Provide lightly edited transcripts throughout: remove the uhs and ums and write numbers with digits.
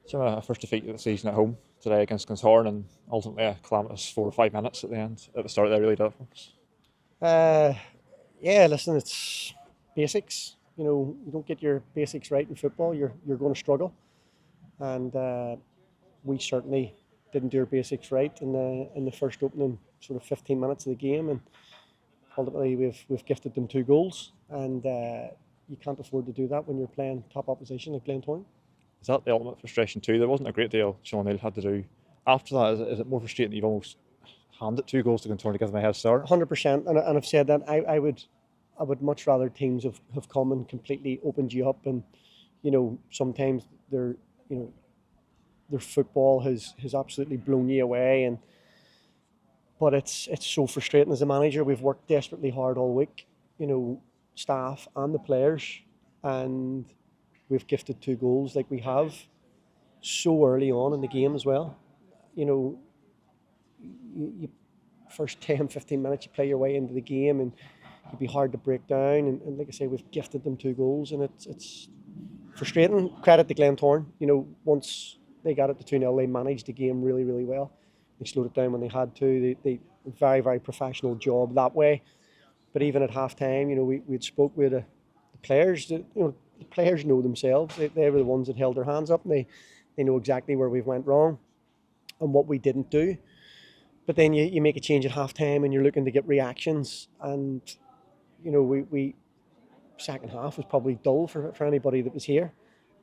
So my first defeat of the season at home today against Glentoran, and ultimately a calamitous 4 or 5 minutes at the end. At the start, they really did it for us. Uh, yeah, listen, it's basics. You don't get your basics right in football, you're going to struggle. And we certainly didn't do our basics right in the first opening sort of 15 minutes of the game, and ultimately we've gifted them 2 goals, and you can't afford to do that when you're playing top opposition like Glentoran. Is that the ultimate frustration too? There wasn't a great deal Sean Neil had to do after that. Is it more frustrating that you've almost handed 2 goals to Glentoran to give them a head start? 100%, and I've said that I would much rather teams have come and completely opened you up, and sometimes you know their football has absolutely blown you away, and but it's so frustrating as a manager. We've worked desperately hard all week, staff and the players, and we've gifted 2 goals like we have so early on in the game as well. You know, you first 10, 15 minutes you play your way into the game, and it'd be hard to break down. And like I say, we've gifted them 2 goals, and it's frustrating. Credit to Glentoran. Once they got it to 2-0, they managed the game really, really well. They slowed it down when they had to. They very, very professional job that way. But even at half time, we'd spoke with the players. The players know themselves. They were the ones that held their hands up, and they know exactly where we've went wrong and what we didn't do. But then you make a change at half time and you're looking to get reactions. And, we second half was probably dull for anybody that was here.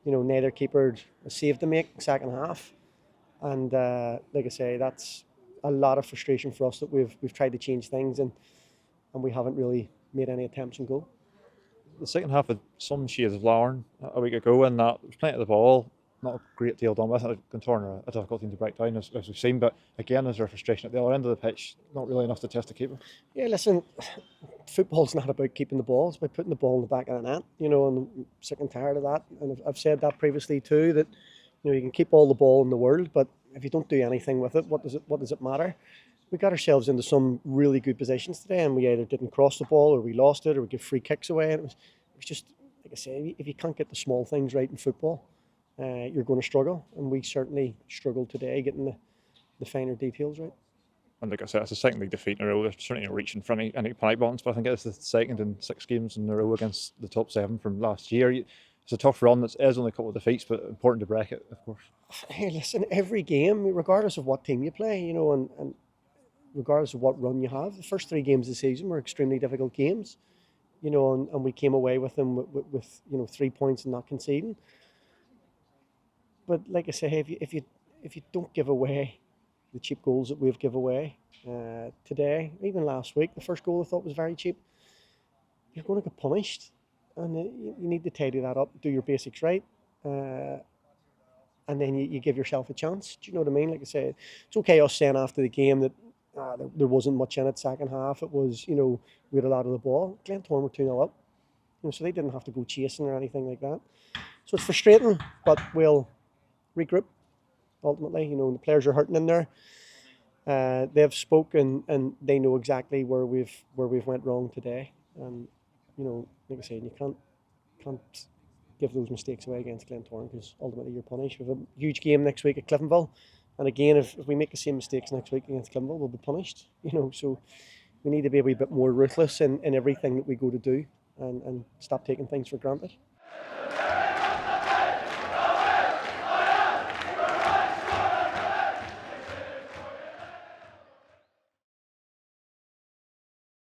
Neither keeper saved to make second half. And like I say, that's a lot of frustration for us that we've tried to change things, and we haven't really made any attempts in goal. The second half had some shades of Lauren a week ago, and that there was plenty of the ball. Not a great deal done with it. Glentoran are a difficult team to break down, as we've seen. But again, is there frustration at the other end of the pitch? Not really enough to test the keeper. Yeah, listen, football's not about keeping the ball; it's about putting the ball in the back of the net. And I'm sick and tired of that. And I've said that previously too. That you can keep all the ball in the world, but if you don't do anything with it, what does it matter? We got ourselves into some really good positions today, and we either didn't cross the ball, or we lost it, or we give free kicks away. And it was just like I say, if you can't get the small things right in football, you're going to struggle. And we certainly struggled today getting the finer details right. And like I said, it's a second league defeat in a row. They're certainly not reaching for any panic buttons, but I think it's the second in 6 games in a row against the top 7 from last year. It's a tough run. It is only a couple of defeats, but important to break it, of course. Hey, listen, every game, regardless of what team you play, and regardless of what run you have, the first 3 games of the season were extremely difficult games, and we came away with them with 3 points and not conceding. But like I say, if you don't give away the cheap goals that we've give away today, even last week, the first goal I thought was very cheap, you're going to get punished, and you need to tidy that up, do your basics right, and then you give yourself a chance. Do you know what I mean? Like I say, it's okay us saying after the game that there wasn't much in it second half. It was, we had a lot of the ball. Glentoran were 2-0 up, so they didn't have to go chasing or anything like that. So it's frustrating, but we'll regroup. Ultimately, the players are hurting in there. They've spoken and they know exactly where we've went wrong today. And like I say, you can't give those mistakes away against Glentoran, because ultimately you're punished. We have a huge game next week at Cliftonville, and again, if we make the same mistakes next week against Cliftonville, we'll be punished. So we need to be a wee bit more ruthless in everything that we go to do, and stop taking things for granted.